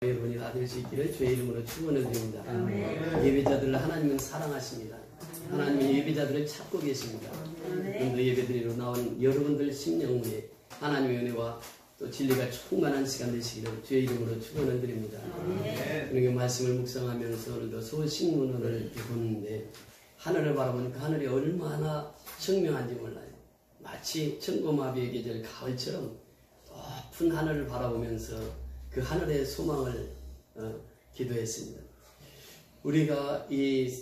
여러분이 다 될 수 있기를 주의 이름으로 축원을 드립니다. 예배자들을 하나님은 사랑하십니다. 하나님은 예배자들을 찾고 계십니다. 오늘 예배드리러 나온 여러분들 심령에 하나님의 은혜와 또 진리가 충만한 시간 되시기를 주의 이름으로 축원을 드립니다. 그러니까 말씀을 묵상하면서 오늘도 서울신문을 보는데 하늘을 바라보니까 하늘이 얼마나 청명한지 몰라요. 마치 청고마비의 계절 가을처럼 높은 하늘을 바라보면서 그 하늘의 소망을 기도했습니다. 우리가 이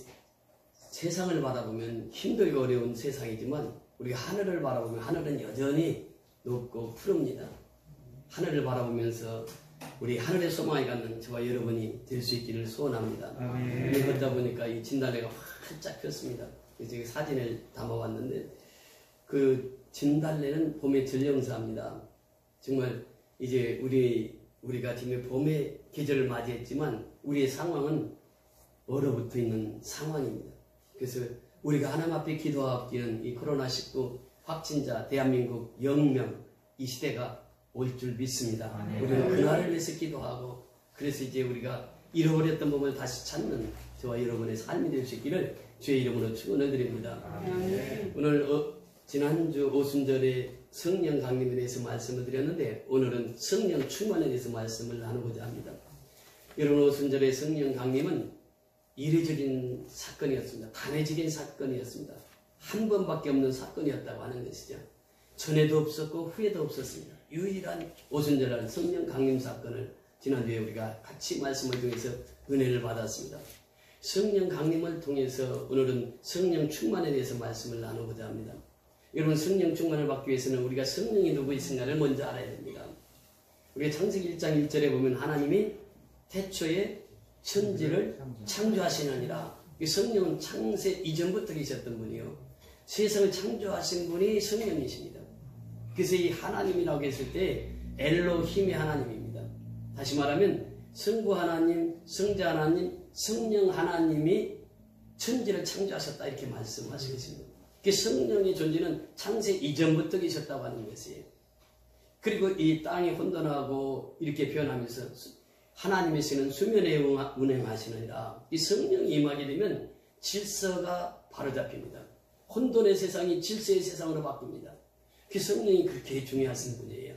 세상을 바라보면 힘들고 어려운 세상이지만 우리가 하늘을 바라보면 하늘은 여전히 높고 푸릅니다. 하늘을 바라보면서 우리 하늘의 소망을 갖는 저와 여러분이 될 수 있기를 소원합니다. 그러다 보니까 이 진달래가 활짝 폈습니다. 그래서 사진을 담아왔는데 그 진달래는 봄의 전령사입니다. 정말 이제 우리가 지금 봄의 계절을 맞이했지만 우리의 상황은 얼어붙어 있는 상황입니다. 그래서 우리가 하나님 앞에 기도하기는 이 코로나19 확진자 대한민국 0명 이 시대가 올 줄 믿습니다. 우리는 그날을 위해서 기도하고 그래서 이제 우리가 잃어버렸던 몸을 다시 찾는 저와 여러분의 삶이 될 수 있기를 주의 이름으로 축원을 드립니다. 오늘 지난주 오순절에 성령 강림에 대해서 말씀을 드렸는데 오늘은 성령 충만에 대해서 말씀을 나누고자 합니다. 여러분 오순절의 성령 강림은 이례적인 사건이었습니다. 단회적인 사건이었습니다. 한 번밖에 없는 사건이었다고 하는 것이죠. 전에도 없었고 후에도 없었습니다. 유일한 오순절날 성령 강림 사건을 지난주에 우리가 같이 말씀을 통해서 은혜를 받았습니다. 성령 강림을 통해서 오늘은 성령 충만에 대해서 말씀을 나누고자 합니다. 여러분 성령 충만을 받기 위해서는 우리가 성령이 누구이신가를 먼저 알아야 됩니다. 우리가 창세기 1장 1절에 보면 하나님이 태초에 천지를 창조하시느니라. 성령은 창세 이전부터 계셨던 분이요. 세상을 창조하신 분이 성령이십니다. 그래서 이 하나님이라고 했을 때 엘로힘의 하나님입니다. 다시 말하면 성부 하나님, 성자 하나님, 성령 하나님이 천지를 창조하셨다 이렇게 말씀하시겠습니다. 그 성령의 존재는 창세 이전부터 계셨다고 하는 것이에요. 그리고 이 땅이 혼돈하고 이렇게 표현하면서 하나님께서는 수면에 운행하시느니라. 이 성령이 임하게 되면 질서가 바로잡힙니다. 혼돈의 세상이 질서의 세상으로 바뀝니다. 그 성령이 그렇게 중요하신 분이에요.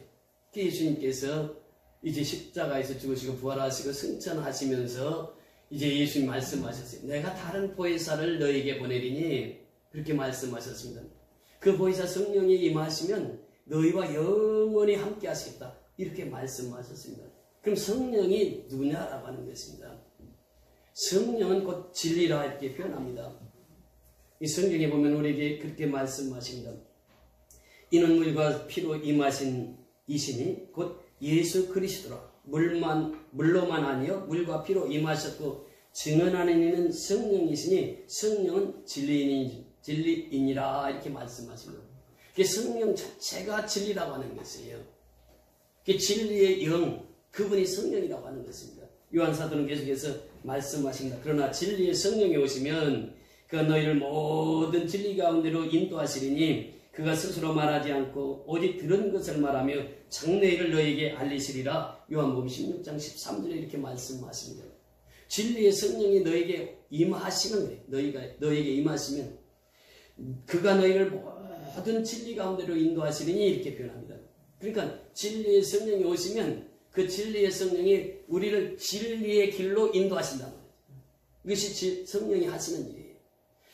그 예수님께서 이제 십자가에서 죽으시고 부활하시고 승천하시면서 이제 예수님 말씀하셨어요. 내가 다른 보혜사를 너에게 보내리니 그렇게 말씀하셨습니다. 그 보혜사 성령이 임하시면 너희와 영원히 함께 하시겠다. 이렇게 말씀하셨습니다. 그럼 성령이 누구냐라고 하는 것입니다. 성령은 곧 진리라 이렇게 표현합니다. 이 성경에 보면 우리에게 그렇게 말씀하십니다. 이는 물과 피로 임하신 이신이 곧 예수 그리스도라. 물로만 아니요 물과 피로 임하셨고 증언하는 이는 성령이시니 성령은 진리이니라 이렇게 말씀하십니다. 성령 자체가 진리라고 하는 것이에요. 진리의 영, 그분이 성령이라고 하는 것입니다. 요한사도는 계속해서 말씀하십니다. 그러나 진리의 성령이 오시면 그가 너희를 모든 진리 가운데로 인도하시리니 그가 스스로 말하지 않고 오직 들은 것을 말하며 장래일을 너희에게 알리시리라. 요한복음 16장 13절에 이렇게 말씀하십니다. 진리의 성령이 너에게 임하시면 너에게 임하시면 그가 너희를 모든 진리 가운데로 인도하시리니 이렇게 표현합니다. 그러니까 진리의 성령이 오시면 그 진리의 성령이 우리를 진리의 길로 인도하신단 말이에요. 이것이 성령이 하시는 일이에요.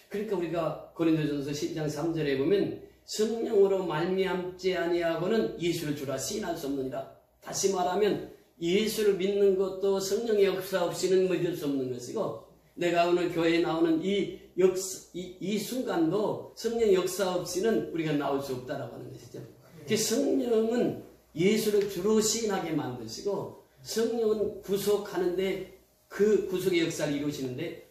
그러니까 우리가 고린도전서 12장 3절에 보면 성령으로 말미암지 아니하고는 예수를 주라 시인할 수 없느니라. 다시 말하면 예수를 믿는 것도 성령의 역사 없이는 믿을 수 없는 것이고 내가 오늘 교회에 나오는 이 순간도 성령의 역사 없이는 우리가 나올 수 없다라고 하는 것이죠. 그 성령은 예수를 주로 시인하게 만드시고 성령은 구속하는데 그 구속의 역사를 이루시는데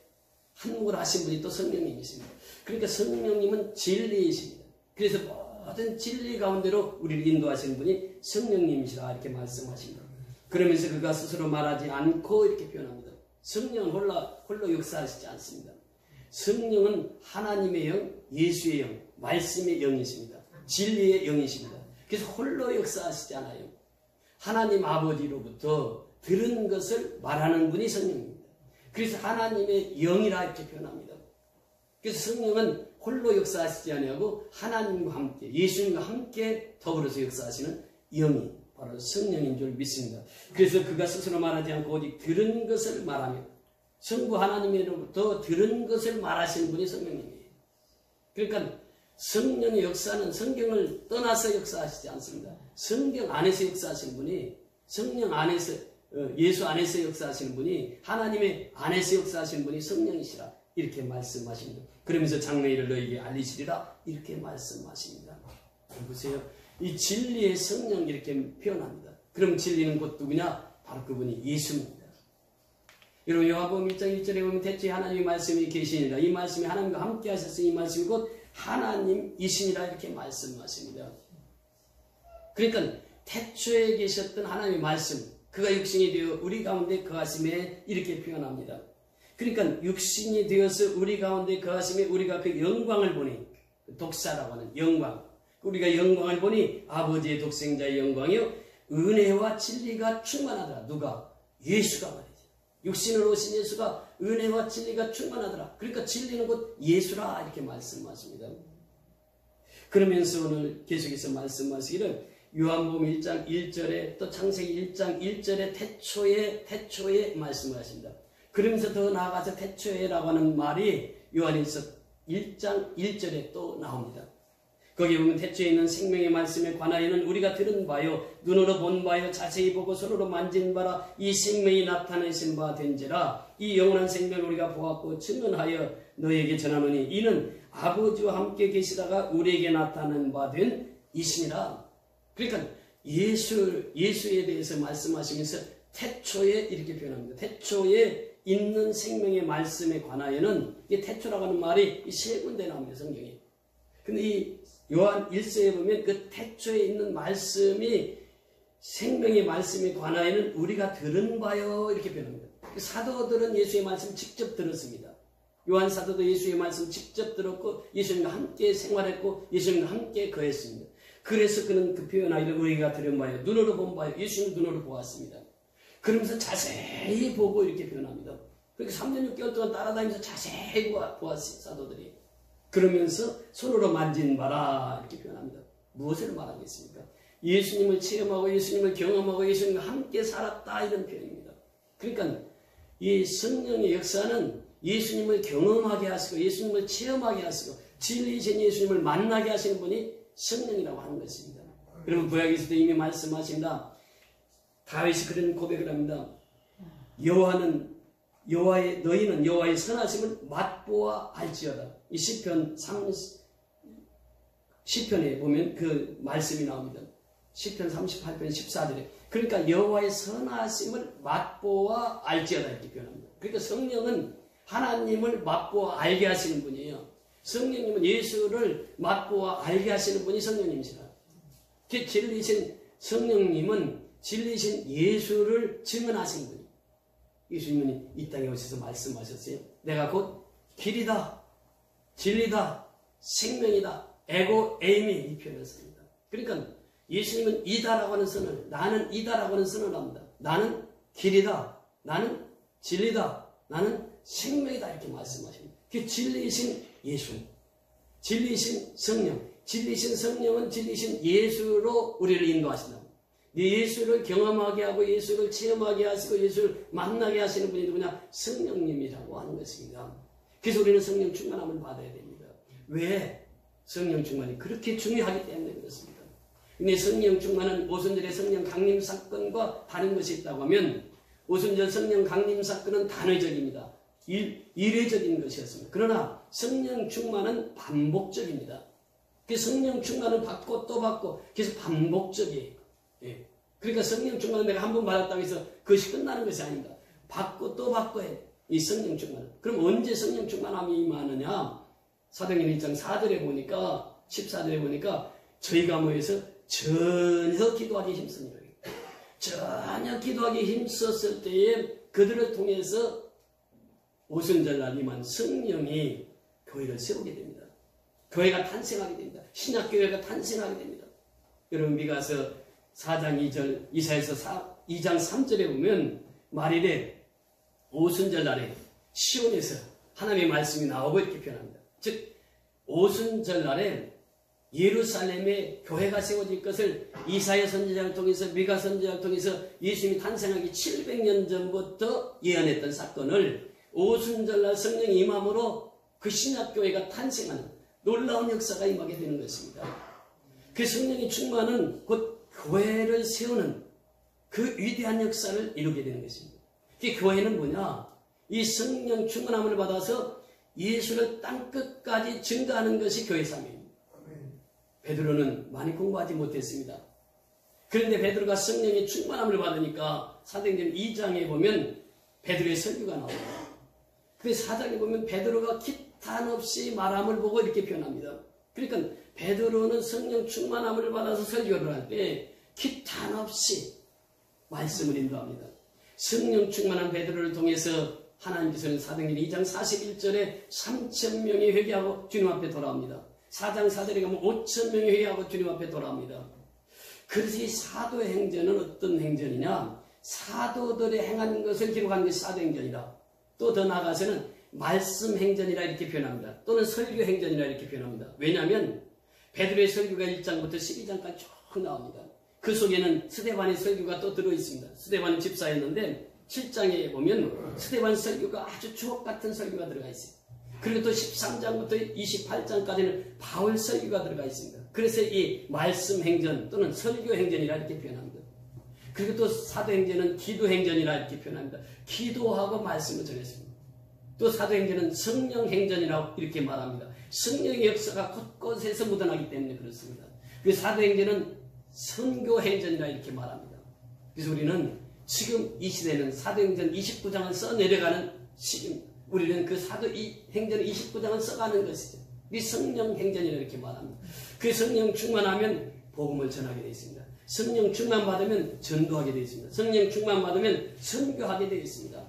한몫을 하신 분이 또 성령님이십니다. 그러니까 성령님은 진리이십니다. 그래서 모든 진리 가운데로 우리를 인도하시는 분이 성령님이시라 이렇게 말씀하십니다. 그러면서 그가 스스로 말하지 않고 이렇게 표현합니다. 성령은 홀로 역사하시지 않습니다. 성령은 하나님의 영, 예수의 영, 말씀의 영이십니다. 진리의 영이십니다. 그래서 홀로 역사하시지 않아요. 하나님 아버지로부터 들은 것을 말하는 분이 성령입니다. 그래서 하나님의 영이라 이렇게 표현합니다. 그래서 성령은 홀로 역사하시지 아니하고 하나님과 함께, 예수님과 함께 더불어서 역사하시는 영이 바로 성령인 줄 믿습니다. 그래서 그가 스스로 말하지 않고 오직 들은 것을 말하며, 성부 하나님으로부터 들은 것을 말하시는 분이 성령님이에요. 그러니까 성령의 역사는 성경을 떠나서 역사하시지 않습니다. 성경 안에서 역사하시는 분이, 성령 안에서, 예수 안에서 역사하시는 분이, 하나님의 안에서 역사하시는 분이 성령이시라 이렇게 말씀하십니다. 그러면서 장래일을 너희에게 알리시리라 이렇게 말씀하십니다. 보세요. 이 진리의 성령 이렇게 표현합니다. 그럼 진리는 곧 누구냐? 바로 그분이 예수입니다. 여러분 요한복음 1장 1절에 보면 태초에 하나님의 말씀이 계시니라. 이 말씀이 하나님과 함께 하셨으니 이 말씀이 곧 하나님이시니라 이렇게 말씀하십니다. 그러니까 태초에 계셨던 하나님의 말씀, 그가 육신이 되어 우리 가운데 거하심에 이렇게 표현합니다. 그러니까 육신이 되어서 우리 가운데 거하심에 우리가 그 영광을 보니, 독사라고 하는 영광, 우리가 영광을 보니 아버지의 독생자의 영광이요 은혜와 진리가 충만하더라. 누가? 예수가 말이죠. 육신으로 오신 예수가 은혜와 진리가 충만하더라. 그러니까 진리는 곧 예수라 이렇게 말씀하십니다. 그러면서 오늘 계속해서 말씀하시기를 요한복음 1장 1절에 또 창세기 1장 1절에 태초에 말씀을 하십니다. 그러면서 더 나아가서 태초에라고 하는 말이 요한일서 1장 1절에 또 나옵니다. 거기 보면 태초에 있는 생명의 말씀에 관하여는 우리가 들은 바요 눈으로 본 바요 자세히 보고 손으로 만진 바라 이 생명이 나타내신 바 된지라. 이 영원한 생명을 우리가 보았고 증언하여 너에게 전하노니 이는 아버지와 함께 계시다가 우리에게 나타난 바 된 이시니라. 그러니까 예수에 대해서 말씀하시면서 태초에 이렇게 표현합니다. 태초에 있는 생명의 말씀에 관하여는, 이 태초라고 하는 말이 세 군데 나옵니다. 성경이. 근데 이 요한 1서에 보면 그 태초에 있는 말씀이, 생명의 말씀에 관하여는 우리가 들은 바요 이렇게 표현합니다. 사도들은 예수의 말씀 직접 들었습니다. 요한 사도도 예수의 말씀 직접 들었고 예수님과 함께 생활했고 예수님과 함께 거했습니다. 그래서 그는 그 표현하기를 우리가 들은 바요 눈으로 본 바요, 예수님 눈으로 보았습니다. 그러면서 자세히 보고 이렇게 표현합니다. 그렇게 3년 6개월 동안 따라다니면서 자세히 보았어요, 사도들이. 그러면서 손으로 만진 바라 이렇게 표현합니다. 무엇을 말하겠습니까? 예수님을 체험하고 예수님을 경험하고 예수님과 함께 살았다 이런 표현입니다. 그러니까 이 성령의 역사는 예수님을 경험하게 하시고 예수님을 체험하게 하시고 진리이신 예수님을 만나게 하시는 분이 성령이라고 하는 것입니다. 여러분 구약에서도 이미 말씀하신다. 다윗이 그런 고백을 합니다. 너희는 여호와의 선하심을 맛보아 알지어다. 이 시편에 보면 그 말씀이 나옵니다. 시편 38편 14절에. 그러니까 여호와의 선하심을 맛보아 알지어다 이렇게 표현합니다. 그러니까 성령은 하나님을 맛보아 알게 하시는 분이에요. 성령님은 예수를 맛보아 알게 하시는 분이 성령님이시라. 진리신 성령님은 진리신 예수를 증언하신 분이에요. 예수님은 이 땅에 오셔서 말씀하셨어요. 내가 곧 길이다, 진리다, 생명이다. 에고 에이미 이 표현을 씁니다. 그러니까 예수님은 이다라고 하는 선을, 나는 이다라고 하는 선을 합니다. 나는 길이다, 나는 진리다, 나는 생명이다 이렇게 말씀하십니다. 그 진리이신 예수, 진리이신 성령, 진리이신 성령은 진리이신 예수로 우리를 인도하신다. 예수를 경험하게 하고 예수를 체험하게 하시고 예수를 만나게 하시는 분이 누구냐? 성령님이라고 하는 것입니다. 그래서 우리는 성령 충만함을 받아야 됩니다. 왜? 성령 충만이 그렇게 중요하기 때문에 그렇습니다. 근데 성령 충만은 오순절의 성령 강림 사건과 다른 것이 있다고 하면 오순절 성령 강림 사건은 단회적입니다. 일회적인 것이었습니다. 그러나 성령 충만은 반복적입니다. 그 성령 충만은 받고 또 받고 그래서 반복적이에요. 예. 그러니까 성령 충만은 내가 한 번 받았다고 해서 그것이 끝나는 것이 아닙니다. 받고 또 받고 해. 이 성령 충만은. 그럼 언제 성령 충만함이 임하느냐? 사도행전 1장 4절에 보니까 14절에 보니까 저희가 모여서 전혀 기도하기 힘씁니다. 전혀 기도하기 힘썼을 때에 그들을 통해서 오순절날 임한 성령이 교회를 세우게 됩니다. 교회가 탄생하게 됩니다. 신약교회가 탄생하게 됩니다. 여러분 미가서 4장 2절, 이사야서 2장 3절에 보면 말일에 오순절날에 시온에서 하나님의 말씀이 나오고 이렇게 표현합니다. 즉 오순절날에 예루살렘에 교회가 세워질 것을 이사야 선지자를 통해서 미가 선지자를 통해서 예수님이 탄생하기 700년 전부터 예언했던 사건을 오순절날 성령이 임함으로 그 신약교회가 탄생하는 놀라운 역사가 임하게 되는 것입니다. 그 성령의 충만은 곧 교회를 세우는 그 위대한 역사를 이루게 되는 것입니다. 그 교회는 뭐냐? 이 성령 충만함을 받아서 예수를 땅끝까지 증거하는 것이 교회 삶입니다. 베드로는 많이 공부하지 못했습니다. 그런데 베드로가 성령의 충만함을 받으니까 사도행전 2장에 보면 베드로의 설교가 나옵니다. 그 4장에 보면 베드로가 기탄 없이 말함을 보고 이렇게 표현합니다. 그러니까 베드로는 성령 충만함을 받아서 설교를 할 때 기탄 없이 말씀을 인도합니다. 성령 충만한 베드로를 통해서 하나님께서는 사도행전 2장 41절에 3,000명이 회개하고 주님 앞에 돌아옵니다. 4장 4절에 가면 5,000명이 회개하고 주님 앞에 돌아옵니다. 그래서 이 사도행전은 어떤 행전이냐? 사도들의 행한 것을 기록한 것이 사도행전이다. 또 더 나아가서는 말씀행전이라 이렇게 표현합니다. 또는 설교행전이라 이렇게 표현합니다. 왜냐하면 베드로의 설교가 1장부터 12장까지 쭉 나옵니다. 그 속에는 스데반의 설교가 또 들어있습니다. 스데반은 집사였는데 7장에 보면 스데반 설교가 아주 주옥같은 설교가 들어가 있어요. 그리고 또 13장부터 28장까지는 바울 설교가 들어가 있습니다. 그래서 이 말씀행전 또는 설교행전이라 이렇게 표현합니다. 그리고 또 사도행전은 기도행전이라 이렇게 표현합니다. 기도하고 말씀을 전했습니다. 또 사도행전은 성령행전이라고 이렇게 말합니다. 성령의 역사가 곳곳에서 묻어나기 때문에 그렇습니다. 그 사도행전은 선교행전이라 이렇게 말합니다. 그래서 우리는 지금 이 시대는 사도행전 29장을 써내려가는 시기입니다. 우리는 그 사도행전 29장을 써가는 것이죠. 이 성령행전이라 이렇게 말합니다. 그 성령 충만하면 복음을 전하게 되어 있습니다. 성령 충만 받으면 전도하게 되어 있습니다. 성령 충만 받으면 선교하게 되어 있습니다.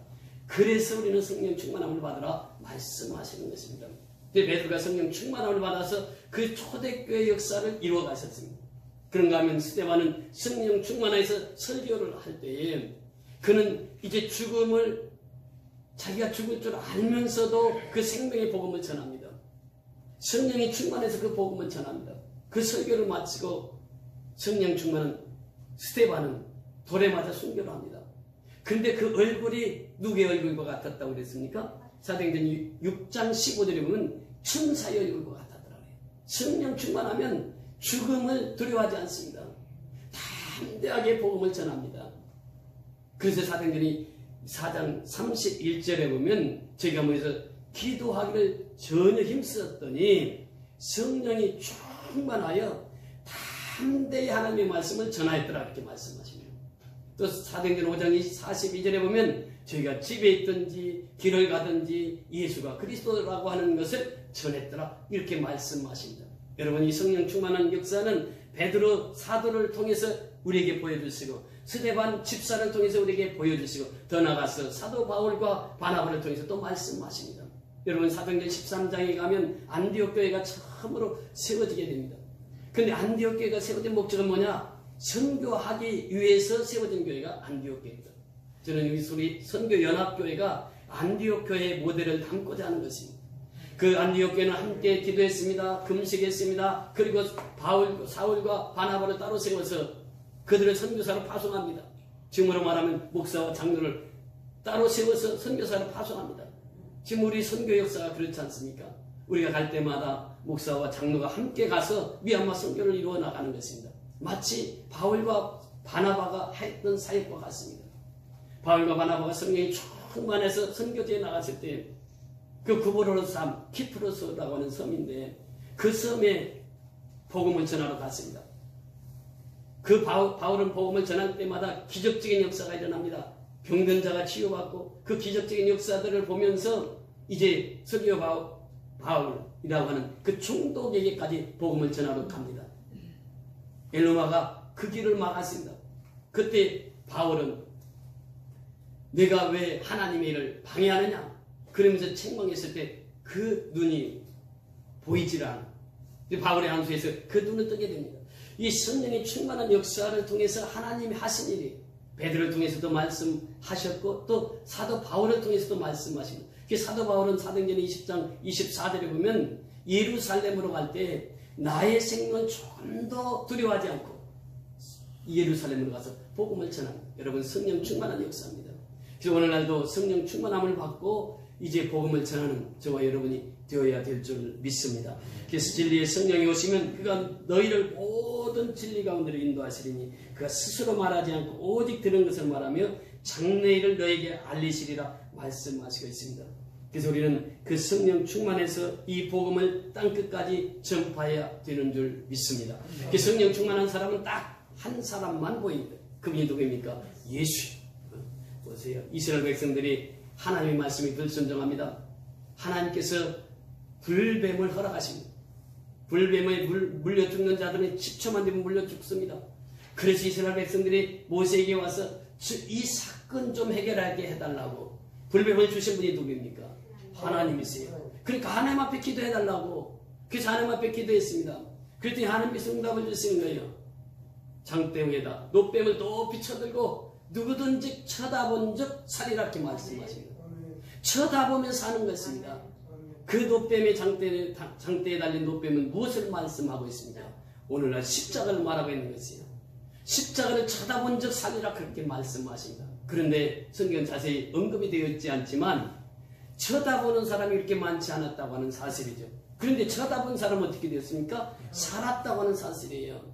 그래서 우리는 성령 충만함을 받으라 말씀하시는 것입니다. 베드로가 성령 충만함을 받아서 그 초대교회 역사를 이루어 가셨습니다. 그런가 하면 스데반은 성령 충만해서 설교를 할 때에 그는 이제 자기가 죽을 줄 알면서도 그 생명의 복음을 전합니다. 성령이 충만해서 그 복음을 전합니다. 그 설교를 마치고 성령 충만한 스데반은 돌에 맞아 순교를 합니다. 그런데 그 얼굴이 누구의 얼굴과 같았다고 그랬습니까? 사도행전 6장 15절에 보면 천사의 얼굴과 같았더라고요. 성령 충만하면 죽음을 두려워하지 않습니다. 담대하게 복음을 전합니다. 그래서 사도행전이 4장 31절에 보면 저희가 모여서 기도하기를 전혀 힘썼더니 성령이 충만하여 담대히 하나님의 말씀을 전하였더라 이렇게 말씀하십니다. 또 사도행전 5장 42절에 보면 저희가 집에 있든지 길을 가든지 예수가 그리스도라고 하는 것을 전했더라 이렇게 말씀하십니다. 여러분 이 성령 충만한 역사는 베드로 사도를 통해서 우리에게 보여주시고 스데반 집사를 통해서 우리에게 보여주시고 더 나아가서 사도 바울과 바나바를 통해서 또 말씀하십니다. 여러분 사도행전 13장에 가면 안디옥 교회가 처음으로 세워지게 됩니다. 그런데 안디옥 교회가 세워진 목적은 뭐냐? 선교하기 위해서 세워진 교회가 안디옥 교회입니다. 저는 우리 선교연합교회가 안디옥 교회의 모델을 담고자 하는 것입니다. 그 안디옥 교회는 함께 기도했습니다. 금식했습니다. 그리고 사울과 바나바를 따로 세워서 그들을 선교사로 파송합니다. 지금으로 말하면 목사와 장로를 따로 세워서 선교사로 파송합니다. 지금 우리 선교 역사가 그렇지 않습니까? 우리가 갈 때마다 목사와 장로가 함께 가서 미얀마 선교를 이루어 나가는 것입니다. 마치 바울과 바나바가 했던 사역과 같습니다. 바울과 바나바가 성령이 충만해서 선교지에 나갔을 때 그 구보로스 섬, 키프로스라고 하는 섬인데 그 섬에 복음을 전하러 갔습니다. 그 바울은 복음을 전할 때마다 기적적인 역사가 일어납니다. 병든자가 치유받고 그 기적적인 역사들을 보면서 이제 설교 바울이라고 하는 그 총독에게까지 복음을 전하러 갑니다. 엘로마가 그 길을 막았습니다. 그때 바울은 내가 왜 하나님의 일을 방해하느냐? 그러면서 책망했을 때 그 눈이 보이질 않아. 바울의 안수에서 그 눈을 뜨게 됩니다. 이 성령이 충만한 역사를 통해서 하나님이 하신 일이 베드로를 통해서도 말씀하셨고 또 사도 바울을 통해서도 말씀하십니다. 사도 바울은 사도행전 20장 24절에 보면 예루살렘으로 갈 때 나의 생명을 조금 더 두려워하지 않고 예루살렘으로 가서 복음을 전합니다. 여러분 성령 충만한 역사입니다. 그래서 오늘날도 성령 충만함을 받고 이제 복음을 전하는 저와 여러분이 되어야 될 줄 믿습니다. 그래서 진리의 성령이 오시면 그가 너희를 모든 진리 가운데로 인도하시리니 그가 스스로 말하지 않고 오직 들은 것을 말하며 장래일을 너에게 알리시리라 말씀하시고 있습니다. 그래서 우리는 그 성령 충만해서 이 복음을 땅끝까지 전파해야 되는 줄 믿습니다. 그 성령 충만한 사람은 딱 한 사람만 보입니다. 그분이 누구입니까? 예수. 보세요. 이스라엘 백성들이 하나님의 말씀이 불순종합니다. 하나님께서 불뱀을 허락하십니다. 불뱀에 물려 죽는 자들은 10초만 되면 물려 죽습니다. 그래서 이스라엘 백성들이 모세에게 와서 이 사건 좀 해결하게 해달라고 불뱀을 주신 분이 누구입니까? 하나님이세요. 그러니까 하나님 앞에 기도해달라고. 그래서 하나님 앞에 기도했습니다. 그랬더니 하나님께서 응답을 주시는 거예요. 장대 위에다 노뱀을 높이 쳐들고 누구든지 쳐다본 적 살리라 이렇게 말씀하십니다. 쳐다보면서 하는 것입니다. 그 노뱀의 장대에 달린 노뱀은 무엇을 말씀하고 있습니까? 오늘날 십자가를 말하고 있는 것이에요. 십자가를 쳐다본 적 살리라 그렇게 말씀하십니다. 그런데 성경은 자세히 언급이 되어 있지 않지만 쳐다보는 사람이 이렇게 많지 않았다고 하는 사실이죠. 그런데 쳐다본 사람은 어떻게 되었습니까? 살았다고 하는 사실이에요.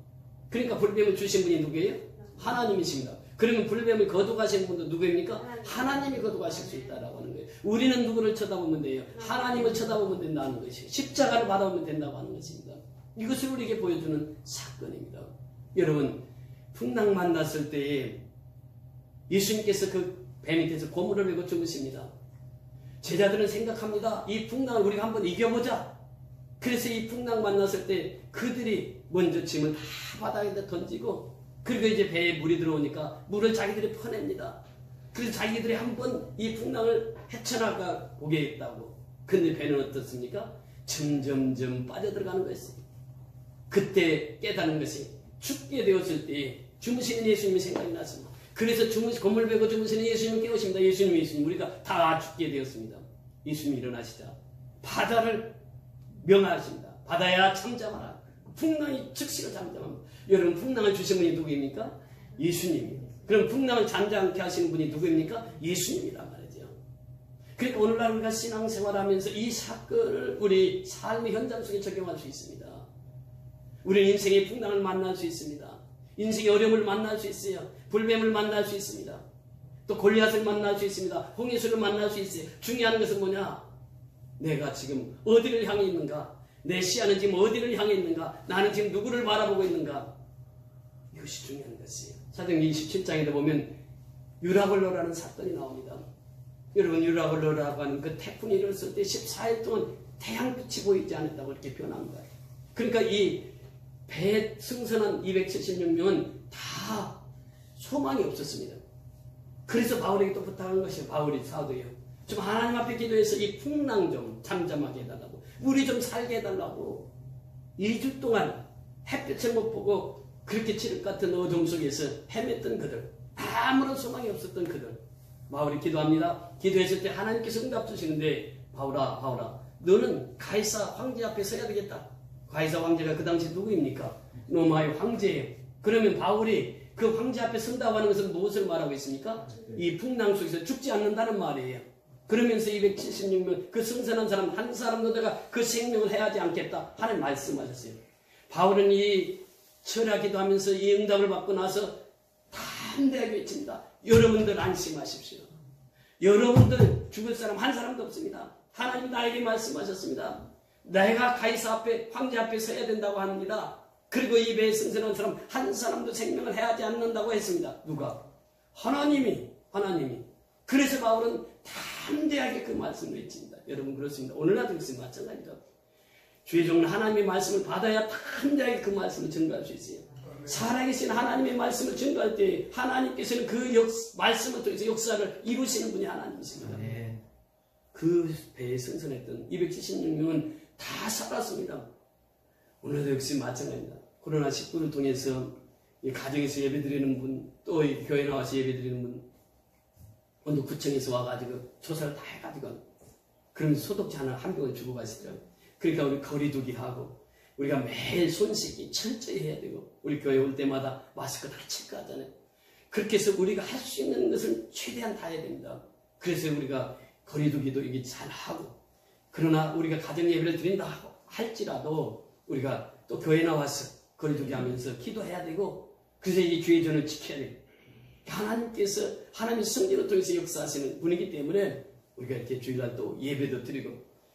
그러니까 불뱀을 주신 분이 누구예요? 하나님이십니다. 그러면 불뱀을 거두가신 분도 누구입니까? 하나님이 거두가실 수 있다라고 하는 거예요. 우리는 누구를 쳐다보면 돼요? 하나님을 쳐다보면 된다는 것이에요. 십자가를 받아오면 된다고 하는 것입니다. 이것을 우리에게 보여주는 사건입니다. 여러분, 풍랑 만났을 때에 예수님께서 그 배 밑에서 고무를 메고 죽으십니다. 제자들은 생각합니다. 이 풍랑을 우리가 한번 이겨보자. 그래서 이 풍랑 만났을 때 그들이 먼저 짐을 다 바닥에다 던지고 그리고 이제 배에 물이 들어오니까 물을 자기들이 퍼냅니다. 그래서 자기들이 한번 이 풍랑을 헤쳐나가 보겠다고. 근데 배는 어떻습니까? 점점점 빠져들어가는 것이에요. 그때 깨닫는 것이 죽게 되었을 때 주무시는 예수님이 생각이 났습니다. 그래서 건물 베고 주무시는 예수님을 깨우십니다. 예수님 우리가 다 죽게 되었습니다. 예수님이 일어나시자 바다를 명하십니다. 바다야 잠잠하라. 풍랑이 즉시로 잠잠합니다. 여러분 풍랑을 주신 분이 누구입니까? 예수님이에요. 그럼 풍랑을 잠잠케 하시는 분이 누구입니까? 예수님이란 말이죠. 그러니까 오늘날 우리가 신앙생활하면서 이 사건을 우리 삶의 현장 속에 적용할 수 있습니다. 우리는 인생의 풍랑을 만날 수 있습니다. 인생의 어려움을 만날 수 있어요. 불뱀을 만날 수 있습니다. 또 골리앗을 만날 수 있습니다. 홍해수를 만날 수 있어요. 중요한 것은 뭐냐? 내가 지금 어디를 향해 있는가? 내 시야는 지금 어디를 향해 있는가? 나는 지금 누구를 바라보고 있는가? 이것이 중요한 것이에요. 사도행전 27장에 보면 유라굴로라는 사건이 나옵니다. 여러분 유라굴로라고 하는 그 태풍이 일어났을 때 14일 동안 태양빛이 보이지 않았다고 이렇게 표현합니다. 그러니까 이 배에 승선한 276명은 다 소망이 없었습니다. 그래서 바울에게 또 부탁한 것이에요. 바울이 사도예요. 좀 하나님 앞에 기도해서 이 풍랑 좀 잠잠하게 해달라고. 물이 좀 살게 해달라고. 2주 동안 햇볕을 못 보고 그렇게 칠흑 같은 어둠 속에서 헤맸던 그들. 아무런 소망이 없었던 그들. 바울이 기도합니다. 기도했을 때 하나님께서 응답 주시는데 바울아 너는 가이사 황제 앞에 서야 되겠다. 가이사 황제가 그 당시 누구입니까? 로마의 황제예요. 그러면 바울이 그 황제 앞에 선다고 하는 것은 무엇을 말하고 있습니까? 이 풍랑 속에서 죽지 않는다는 말이에요. 그러면서 276명 그 승선한 사람 한 사람도 내가 그 생명을 해하지 않겠다 하는 말씀하셨어요. 바울은 이 철야기도 하면서 이 응답을 받고 나서 담대하게 외칩니다. 여러분들 안심하십시오. 여러분들 죽을 사람 한 사람도 없습니다. 하나님 나에게 말씀하셨습니다. 내가 가이사 앞에 황제 앞에 서야 된다고 합니다. 그리고 이 배에 승선한 사람 한 사람도 생명을 해하지 않는다고 했습니다. 누가? 하나님이. 그래서 바울은 담대하게 그 말씀을 외칩니다. 여러분 그렇습니다. 오늘날도 역시 마찬가지입니다. 주의 종은 하나님의 말씀을 받아야 담대하게 그 말씀을 증거할 수 있어요. 살아계신 하나님의 말씀을 증거할 때 하나님께서는 그 말씀을 통해서 역사를 이루시는 분이 하나님이십니다. 네. 그 배에 승선했던 276명은 다 살았습니다. 오늘도 역시 마찬가지입니다. 코로나19를 통해서 이 가정에서 예배드리는 분, 또 이 교회 나와서 예배드리는 분, 오늘 구청에서 와가지고 조사를 다 해가지고 그런 소독제 하나 한 병을 주고 가시더라고요. 그러니까 우리 거리두기 하고 우리가 매일 손 씻기 철저히 해야 되고 우리 교회 올 때마다 마스크 다 체크 하잖아요. 그렇게 해서 우리가 할 수 있는 것을 최대한 다 해야 됩니다. 그래서 우리가 거리두기도 이게 잘 하고, 그러나 우리가 가정 예배를 드린다 할지라도 우리가 또 교회 나와서 거리두기 하면서 기도해야 되고, 그래서 이 교회 전을 지켜야 돼요. 하나님께서 하나님의 성령을 통해서 역사하시는 분이기 때문에 우리가 이렇게 주일날 또 예배도 드리고,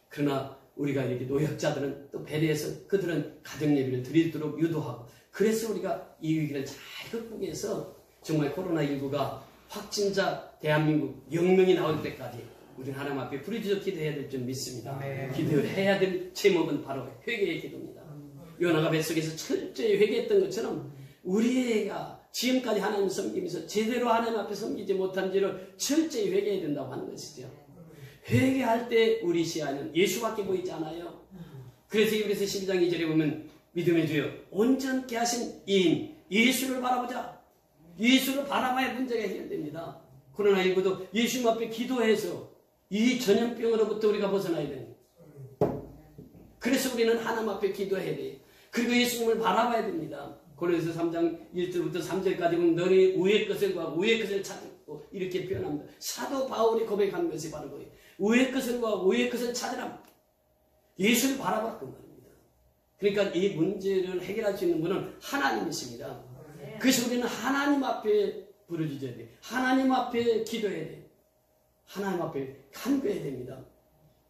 그러나 우리가 이렇게 노약자들은 또 배려해서 그들은 가정 예배를 드리도록 유도하고, 그래서 우리가 이 위기를 잘 극복해서 정말 코로나19가 확진자 대한민국 0명이 나올 때까지 우리는 하나님 앞에 부르짖어 기도해야 될 줄 믿습니다. 기도해야 될 제목은 바로 회개의 기도입니다. 요나가 뱃속에서 철저히 회개했던 것처럼 우리가 지금까지 하나님 섬기면서 제대로 하나님 앞에 섬기지 못한 죄를 철저히 회개해야 된다고 하는 것이죠. 회개할 때 우리 시야는 예수밖에 보이지 않아요. 그래서 이브리서 12장 2절에 보면 믿음의 주여 온전케 하신 이인 예수를 바라보자. 예수를 바라봐야 문제가 해결됩니다. 코로나19도 예수님 앞에 기도해서 이 전염병으로부터 우리가 벗어나야 됩니다. 그래서 우리는 하나님 앞에 기도해야 돼요. 그리고 예수님을 바라봐야 됩니다. 고린도서 3장 1절부터 3절까지 보면 너희 우의 것을 구하고 우의 것을 찾고 이렇게 표현합니다. 사도 바울이 고백한 것이 바로 거예요. 우의 것을 구하고 우의 것을 찾으라. 예수를 바라보라 그 말입니다. 그러니까 이 문제를 해결할 수 있는 분은 하나님이십니다. 그래서 우리는 하나님 앞에 부르짖어야 돼요. 하나님 앞에 기도해야 돼요. 하나님 앞에 간구해야 됩니다.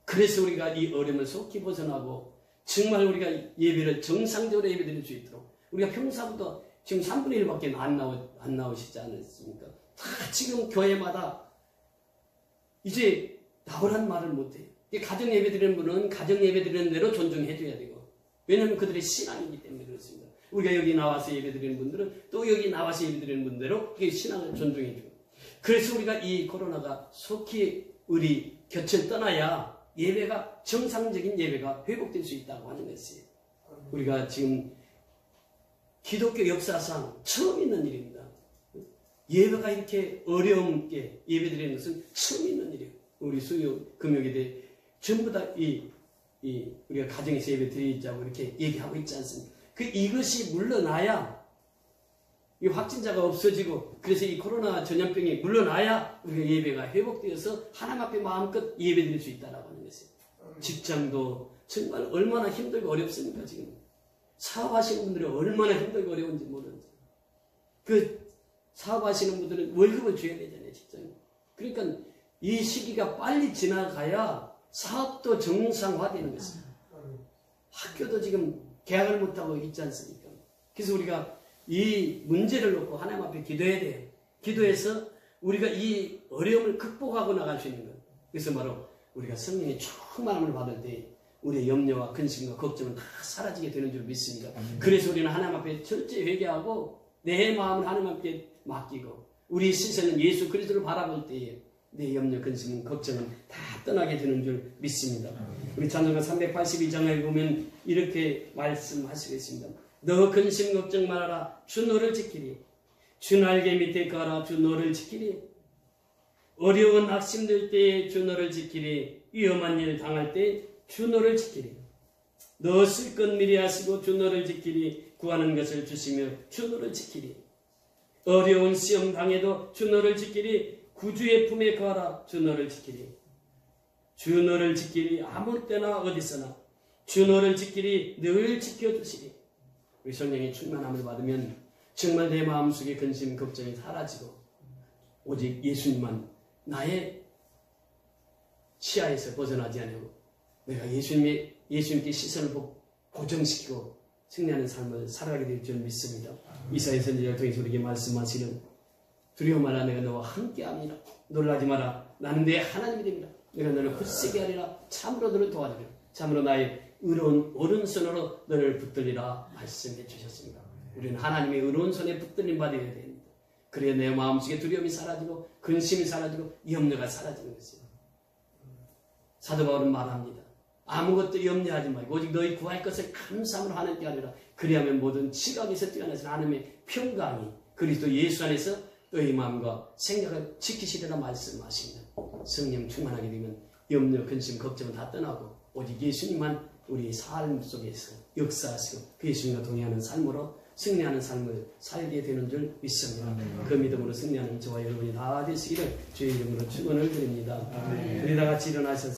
그래서 우리가 이 어려움을 속히 벗어나고 정말 우리가 예배를 정상적으로 예배드릴 수 있도록, 우리가 평소부터 지금 3분의 1밖에 안 나오시지 않았습니까? 다 지금 교회마다 이제 나오라는 말을 못해요. 가정 예배 드리는 분은 가정 예배 드리는 대로 존중해 줘야 되고, 왜냐하면 그들의 신앙이기 때문에 그렇습니다. 우리가 여기 나와서 예배 드리는 분들은 또 여기 나와서 예배 드리는 분대로 신앙을 존중해 주고, 그래서 우리가 이 코로나가 속히 우리 곁을 떠나야 예배가 정상적인 예배가 회복될 수 있다고 하는 것이에요. 우리가 지금 기독교 역사상 처음 있는 일입니다. 예배가 이렇게 어렵게 예배드리는 것은 처음 있는 일이에요. 우리 수요 금요일에 전부 다 우리가 가정에서 예배 드리자고 이렇게 얘기하고 있지 않습니까? 이것이 물러나야, 이 확진자가 없어지고, 그래서 이 코로나 전염병이 물러나야 우리가 예배가 회복되어서 하나님 앞에 마음껏 예배 드릴 수 있다라고 하는 것이에요. 직장도 정말 얼마나 힘들고 어렵습니까, 지금. 사업하시는 분들이 얼마나 힘들고 어려운지 모르는지. 그 사업하시는 분들은 월급을 줘야 되잖아요, 직장에. 그러니까 이 시기가 빨리 지나가야 사업도 정상화되는 것입니다. 학교도 지금 개학을 못하고 있지 않습니까? 그래서 우리가 이 문제를 놓고 하나님 앞에 기도해야 돼요. 기도해서 우리가 이 어려움을 극복하고 나갈 수 있는 것. 그래서 바로 우리가 성령의 충만함을 받을 때 우리의 염려와 근심과 걱정은 다 사라지게 되는 줄 믿습니다. 그래서 우리는 하나님 앞에 철저히 회개하고 내 마음을 하나님 앞에 맡기고 우리 시선은 예수 그리스도를 바라볼 때에 내 염려, 근심, 걱정은 다 떠나게 되는 줄 믿습니다. 우리 찬송가 382장에 보면 이렇게 말씀하시겠습니다. 너 근심 걱정 말아라. 주 너를 지키리. 주 날개 밑에 가라. 주 너를 지키리. 어려운 낙심될 때에 주 너를 지키리. 위험한 일 당할 때 주 너를 지키리. 너 쓸 것 미리 하시고 주 너를 지키리. 구하는 것을 주시며 주 너를 지키리. 어려운 시험 당해도 주 너를 지키리. 구주의 품에 거하라. 주 너를 지키리. 주 너를 지키리. 아무 때나 어디서나 주 너를 지키리. 늘 지켜주시리. 우리 성령의 충만함을 받으면 정말 내 마음속에 근심 걱정이 사라지고 오직 예수님만 나의 시야에서 벗어나지 않고 내가 예수님께 시선을 고정시키고 승리하는 삶을 살아가게 될 줄 믿습니다. 이사야 선지자를 통해서 우리에게 말씀하시는 두려워 마라. 내가 너와 함께합니다. 놀라지 마라. 나는 내 하나님이 됩니다. 내가 너를 굳세게 하리라. 참으로 너를 도와주리라. 참으로 나의 의로운 오른손으로 너를 붙들리라 말씀해 주셨습니다. 우리는 하나님의 의로운 손에 붙들림 받아야 됩니다. 그래야 내 마음속에 두려움이 사라지고 근심이 사라지고 염려가 사라지는 것입니다. 사도 바울은 말합니다. 아무것도 염려하지 말고 오직 너희 구할 것을 감사함으로 하나님께 하리라. 그리하면 모든 지각에서 뛰어나지 하나님의 평강이 그리스도 예수 안에서 너희 마음과 생각을 지키시리라 말씀하십니다. 성령 충만하게 되면 염려, 근심, 걱정은 다 떠나고 오직 예수님만 우리 삶 속에서 역사하시고 그 예수님과 동행하는 삶으로 승리하는 삶을 살게 되는 줄 믿습니다. 그 믿음으로 승리하는 저와 여러분이 다 되시기를 주의 이름으로 축원을 드립니다. 우리 다 같이 일어나셔서